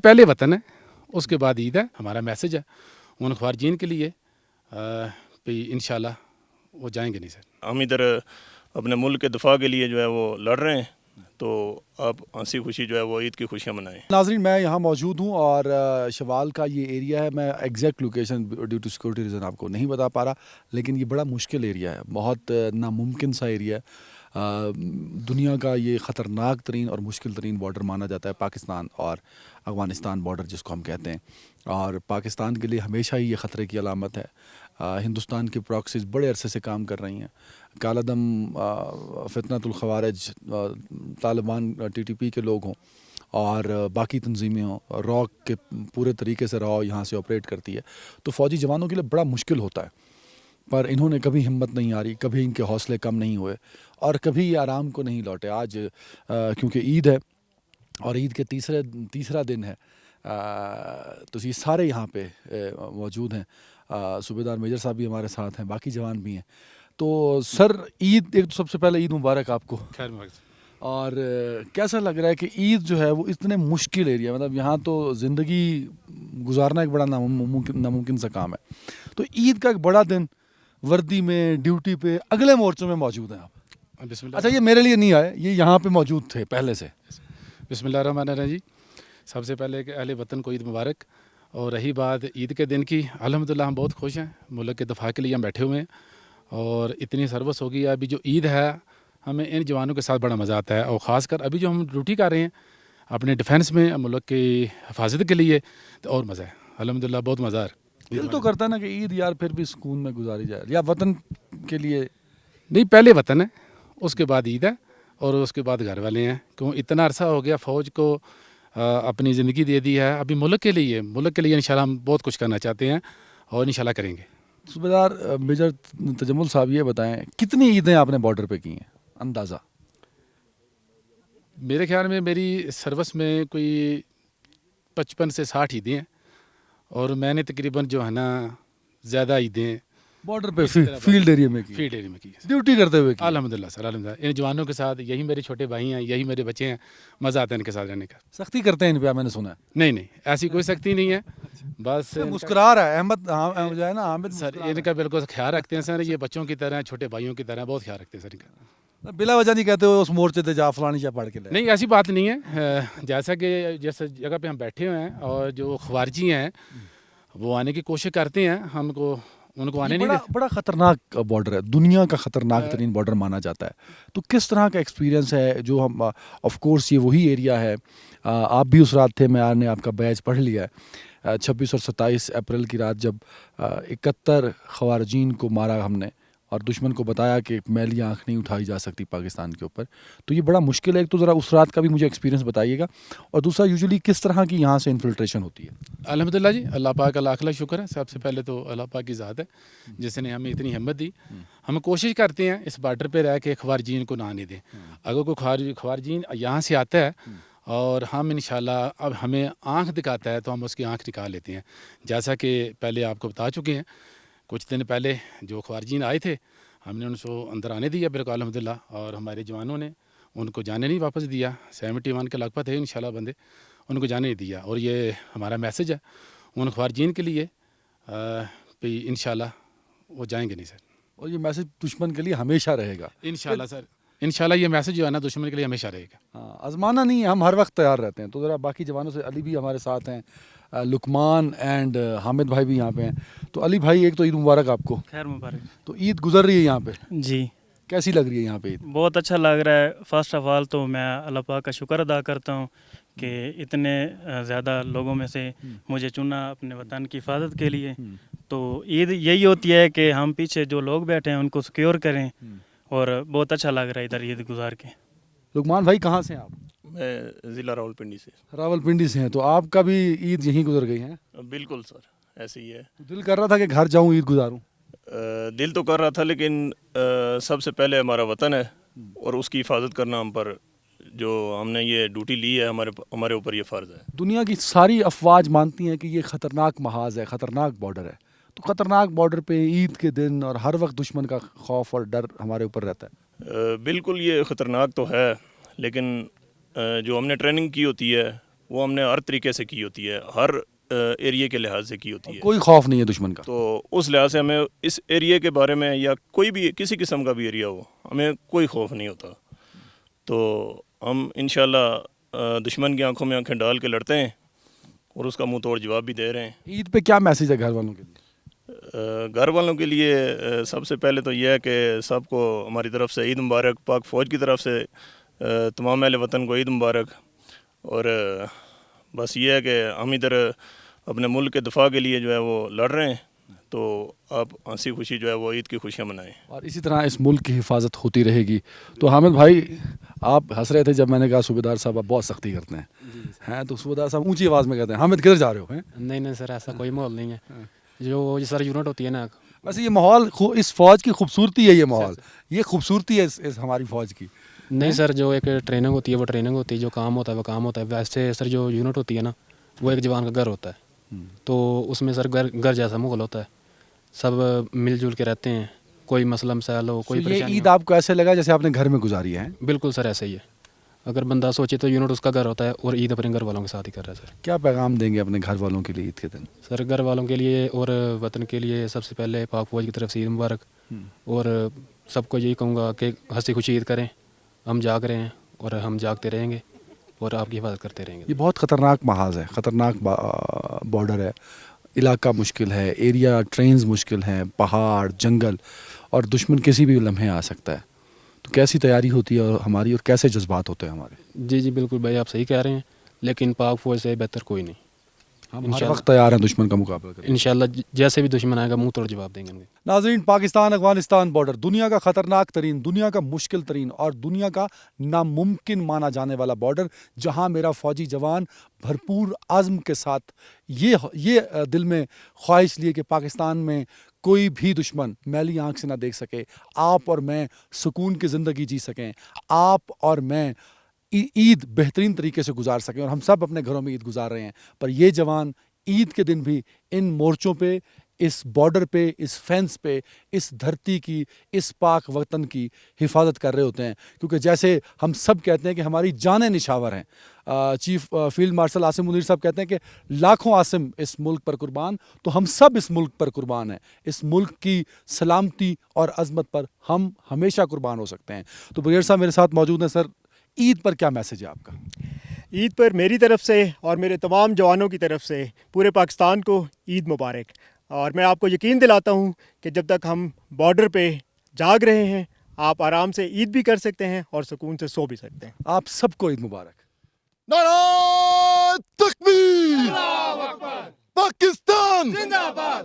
پہلے وطن ہے، اس کے بعد عید ہے. ہمارا میسج ہے ان خوارجین کے لیے انشاءاللہ وہ جائیں گے نہیں سر. ہم ادھر اپنے ملک کے دفاع کے لیے جو ہے وہ لڑ رہے ہیں، تو آپ ہنسی خوشی جو ہے وہ عید کی خوشیاں منائیں. ناظرین، میں یہاں موجود ہوں اور شوال کا یہ ایریا ہے. میں exact location due to security reason آپ کو نہیں بتا پا رہا، لیکن یہ بڑا مشکل ایریا ہے، بہت ناممکن سا ایریا ہے. دنیا کا یہ خطرناک ترین اور مشکل ترین بارڈر مانا جاتا ہے، پاکستان اور افغانستان بارڈر جس کو ہم کہتے ہیں. اور پاکستان کے لیے ہمیشہ ہی یہ خطرے کی علامت ہے. ہندوستان کی پراکسیز بڑے عرصے سے کام کر رہی ہیں. کالعدم فتنۃ الخوارج، طالبان، ٹی ٹی پی کے لوگ ہوں اور باقی تنظیمیں ہوں، را کے پورے طریقے سے را یہاں سے آپریٹ کرتی ہے، تو فوجی جوانوں کے لیے بڑا مشکل ہوتا ہے. پر انہوں نے کبھی ہمت نہیں ہاری، کبھی ان کے حوصلے کم نہیں ہوئے اور کبھی یہ آرام کو نہیں لوٹے. آج کیونکہ عید ہے اور عید کے تیسرا دن ہے، تو یہ سارے یہاں پہ موجود ہیں. صوبیدار میجر صاحب بھی ہمارے ساتھ ہیں، باقی جوان بھی ہیں. تو سر، عید ایک تو سب سے پہلے عید مبارک آپ کو. خیر مبارک. اور کیسا لگ رہا ہے کہ عید جو ہے وہ اتنے مشکل ایریا، مطلب یہاں تو زندگی گزارنا ایک بڑا ناممکن سا کام ہے، تو عید کا ایک بڑا دن وردی میں ڈیوٹی پہ اگلے مورچوں میں موجود ہیں آپ. بسم اللہ. اچھا، یہ میرے لیے نہیں آئے، یہ یہاں پہ موجود تھے پہلے سے. بسم اللہ الرحمن الرحیم جی. سب سے پہلے کہ اہل وطن کو عید مبارک. اور رہی بات عید کے دن کی، الحمدللہ ہم بہت خوش ہیں. ملک کے دفاع کے لیے ہم بیٹھے ہوئے ہیں اور اتنی سروس ہو گئی ہے. ابھی جو عید ہے ہمیں ان جوانوں کے ساتھ بڑا مزہ آتا ہے، اور خاص کر ابھی جو ہم ڈیوٹی کر رہے ہیں اپنے ڈیفینس میں ملک کی حفاظت کے لیے، تو اور مزہ ہے الحمدللہ، بہت مزہ ہے. دل تو کرتا ہے نا کہ عید یار پھر بھی سکون میں گزاری جائے، یا وطن کے لیے. نہیں، پہلے وطن ہے، اس کے بعد عید ہے، اور اس کے بعد گھر والے ہیں. کیوں اتنا عرصہ ہو گیا فوج کو اپنی زندگی دے دی ہے، ابھی ملک کے لیے انشاءاللہ ہم بہت کچھ کرنا چاہتے ہیں اور انشاءاللہ کریں گے. صوبیدار میجر تجمل صاحب، یہ بتائیں کتنی عیدیں آپ نے بارڈر پہ کی ہیں اندازہ؟ میرے خیال میں میری سروس میں کوئی 55 سے 60 عیدیں ہیں، اور میں نے تقریباً جو ہے نا زیادہ عیدیں بارڈر پہ فیلڈ ایریا میں کی، فیلڈ ایریا میں کی ہے. ڈیوٹی کرتے ہوئے کی. الحمدللہ سر، الحمدللہ. ان جوانوں کے ساتھ، یہی میرے چھوٹے بھائی ہیں، یہی میرے بچے ہیں، مزہ آتا ہے ان کے ساتھ رہنے کا. سختی کرتے ہیں ان پہ، میں نے سنا ہے. نہیں، ایسی کوئی سختی نہیں ہے. بس مسکرا رہا ہے احمد جو ہے نا، حامد سر ان کا بالکل خیال رکھتے ہیں سر. یہ بچوں کی طرح، چھوٹے بھائیوں کی طرح بہت خیال رکھتے ہیں سر ان کا. بلا وجہ نہیں کہتے ہو اس مورچے تے جا فلانی جا پڑھ کے لے. نہیں، ایسی بات نہیں ہے. جیسا کہ جس جگہ پہ ہم بیٹھے ہوئے ہیں اور جو خوارجی ہیں وہ آنے کی کوشش کرتے ہیں، ان کو آنے نہیں دیتے. بڑا خطرناک بارڈر ہے، دنیا کا خطرناک ترین بارڈر مانا جاتا ہے. تو کس طرح کا ایکسپیرینس ہے جو ہم آف کورس یہ وہی ایریا ہے، آپ بھی اس رات تھے، میں نے آپ کا بیچ پڑھ لیا ہے. 26 اور 27 اپریل کی رات جب 71 خوارجین کو مارا ہم نے، اور دشمن کو بتایا کہ میلی آنکھ نہیں اٹھائی جا سکتی پاکستان کے اوپر، تو یہ بڑا مشکل ہے. ایک تو ذرا اس رات کا بھی مجھے ایکسپیرینس بتائیے گا، اور دوسرا یوزلی کس طرح کی یہاں سے انفلٹریشن ہوتی ہے؟ الحمدللہ جی، اللہ پاک کا لاکھ لاکھ شکر ہے. سب سے پہلے تو اللہ پاک کی ذات ہے جس نے ہمیں اتنی ہمت دی. ہم کوشش کرتے ہیں اس بارڈر پہ رہ کے خوارجین کو نہ آنے دیں. اگر کوئی خوارجین یہاں سے آتا ہے اور ہم انشاءاللہ اب ہمیں آنکھ دکھاتا ہے تو ہم اس کی آنکھ نکال لیتے ہیں. جیسا کہ پہلے آپ کو بتا چکے ہیں، کچھ دن پہلے جو خوارجین آئے تھے ہم نے ان کو اندر آنے دیا بالکل الحمدللہ، اور ہمارے جوانوں نے ان کو جانے نہیں واپس دیا. 71 کے لگ بھگ تھے انشاءاللہ بندے، ان کو جانے نہیں دیا. اور یہ ہمارا میسج ہے ان خوارجین کے لیے، انشاءاللہ وہ جائیں گے نہیں سر. اور یہ میسج دشمن کے لیے ہمیشہ رہے گا انشاءاللہ سر، انشاءاللہ یہ میسج جو ہے نا دشمن کے لیے ہمیشہ رہے گا. ہاں، آزمانا نہیں ہے، ہم ہر وقت تیار رہتے ہیں. تو ذرا باقی جوانوں سے، علی بھی ہمارے ساتھ ہیں، لکمان اینڈ حامد بھائی بھی یہاں پہ ہیں. تو علی بھائی، ایک تو عید مبارک آپ کو. خیر مبارک. تو عید گزر رہی ہے یہاں پہ، جی کیسی لگ رہی ہے یہاں پہ عید؟ بہت اچھا لگ رہا ہے. فرسٹ آف آل تو میں اللہ پاک کا شکر ادا کرتا ہوں کہ اتنے زیادہ لوگوں میں سے مجھے چنا اپنے وطن کی حفاظت کے لیے. تو عید یہی ہوتی ہے کہ ہم پیچھے جو لوگ بیٹھے ہیں ان کو سیکیور کریں، اور بہت اچھا لگ رہا ہے ادھر عید گزار کے. لکمان بھائی کہاں سے ہیں آپ؟ میں ضلع راولپنڈی سے. راولپنڈی سے ہیں. تو آپ کا بھی عید یہیں گزر گئی ہے؟ بالکل سر، ایسے ہی ہے. دل کر رہا تھا کہ گھر جاؤں عید گزاروں؟ دل تو کر رہا تھا، لیکن سب سے پہلے ہمارا وطن ہے اور اس کی حفاظت کرنا ہم پر، جو ہم نے یہ ڈیوٹی لی ہے، ہمارے اوپر یہ فرض ہے. دنیا کی ساری افواج مانتی ہیں کہ یہ خطرناک محاذ ہے، خطرناک بارڈر ہے. تو خطرناک بارڈر پہ عید کے دن اور ہر وقت دشمن کا خوف اور ڈر ہمارے اوپر رہتا ہے. بالکل یہ خطرناک تو ہے، لیکن جو ہم نے ٹریننگ کی ہوتی ہے وہ ہم نے ہر طریقے سے کی ہوتی ہے, ہر ایریے کے لحاظ سے کی ہوتی ہے. کوئی خوف نہیں ہے دشمن کا. تو اس لحاظ سے ہمیں اس ایریے کے بارے میں یا کوئی بھی کسی قسم کا بھی ایریا ہو, ہمیں کوئی خوف نہیں ہوتا. تو ہم انشاءاللہ دشمن کی آنکھوں میں آنکھیں ڈال کے لڑتے ہیں اور اس کا منہ توڑ جواب بھی دے رہے ہیں. عید پہ کیا میسیج ہے گھر والوں کے لیے؟ گھر والوں کے لیے سب سے پہلے تو یہ ہے کہ سب کو ہماری طرف سے عید مبارک, پاک فوج کی طرف سے تمام اہل وطن کو عید مبارک. اور بس یہ ہے کہ ہم ادھر اپنے ملک کے دفاع کے لیے جو ہے وہ لڑ رہے ہیں, تو آپ ہنسی خوشی جو ہے وہ عید کی خوشیاں منائیں. اور اسی طرح اس ملک کی حفاظت ہوتی رہے گی. تو حامد بھائی آپ ہنس رہے تھے جب میں نے کہا صوبیدار صاحب آپ بہت سختی کرتے ہیں, تو صوبیدار صاحب اونچی آواز میں کہتے ہیں حامد کدھر جا رہے ہو ہیں؟ نہیں سر, ایسا کوئی ماحول نہیں ہے. جو سر یونٹ ہوتی ہے نا, ویسے یہ ماحول اس فوج کی خوبصورتی ہے, یہ ماحول یہ خوبصورتی ہے اس ہماری فوج کی. نہیں سر, جو ایک ٹریننگ ہوتی ہے وہ ٹریننگ ہوتی ہے, جو کام ہوتا ہے وہ کام ہوتا ہے. ویسے سر جو یونٹ ہوتی ہے نا, وہ ایک جوان کا گھر ہوتا ہے. تو اس میں سر گھر جیسا ماحول ہوتا ہے, سب مل جل کے رہتے ہیں, کوئی مسئلہ مسائل ہو, کوئی یہ پریشانی عید ہو. آپ کو ایسے لگا جیسے آپ نے گھر میں گزاری ہے؟ بالکل سر ایسا ہی ہے. اگر بندہ سوچے تو یونٹ اس کا گھر ہوتا ہے اور عید اپنے گھر والوں کے ساتھ ہی کر رہا ہے. سر کیا پیغام دیں گے اپنے گھر والوں کے لیے عید کے دن؟ سر گھر والوں کے لیے اور وطن کے لیے سب سے پہلے پاک فوج کی طرف سے عید مبارک. اور سب کو یہی کہوں گا کہ ہنسی خوشی عید کریں. ہم جاگ رہے ہیں اور ہم جاگتے رہیں گے اور آپ کی حفاظت کرتے رہیں گے. یہ بہت خطرناک محاذ ہے, خطرناک بارڈر ہے, علاقہ مشکل ہے, ایریا ٹرینز مشکل ہیں, پہاڑ جنگل, اور دشمن کسی بھی لمحے آ سکتا ہے. تو کیسی تیاری ہوتی ہے ہماری اور کیسے جذبات ہوتے ہیں ہمارے؟ جی بالکل بھائی, آپ صحیح کہہ رہے ہیں, لیکن پاک فوج سے بہتر کوئی نہیں. ہم ہر وقت تیار ہیں دشمن کا مقابلہ کرنے. انشاءاللہ جیسے بھی دشمن آئے گا منہ توڑ جواب دیں گے. ناظرین, پاکستان افغانستان بارڈر دنیا کا خطرناک ترین, دنیا کا مشکل ترین اور دنیا کا ناممکن مانا جانے والا بارڈر, جہاں میرا فوجی جوان بھرپور عزم کے ساتھ یہ دل میں خواہش لیے کہ پاکستان میں کوئی بھی دشمن میلی آنکھ سے نہ دیکھ سکے, آپ اور میں سکون کی زندگی جی سکیں, آپ اور میں عید بہترین طریقے سے گزار سکیں, اور ہم سب اپنے گھروں میں عید گزار رہے ہیں. پر یہ جوان عید کے دن بھی ان مورچوں پہ, اس بارڈر پہ, اس فینس پہ, اس دھرتی کی, اس پاک وطن کی حفاظت کر رہے ہوتے ہیں. کیونکہ جیسے ہم سب کہتے ہیں کہ ہماری جانیں نشاور ہیں, chief field marshal Asim Munir صاحب کہتے ہیں کہ لاکھوں عاصم اس ملک پر قربان, تو ہم سب اس ملک پر قربان ہیں. اس ملک کی سلامتی اور عظمت پر ہم ہمیشہ قربان ہو سکتے ہیں. تو بغیر صاحب میرے ساتھ موجود ہیں. سر, عید پر کیا میسیج ہے آپ کا؟ عید پر میری طرف سے اور میرے تمام جوانوں کی طرف سے پورے پاکستان کو عید مبارک. اور میں آپ کو یقین دلاتا ہوں کہ جب تک ہم بارڈر پہ جاگ رہے ہیں, آپ آرام سے عید بھی کر سکتے ہیں اور سکون سے سو بھی سکتے ہیں. آپ سب کو عید مبارک. نعرہ تکبیر! پاکستان زندہ باد!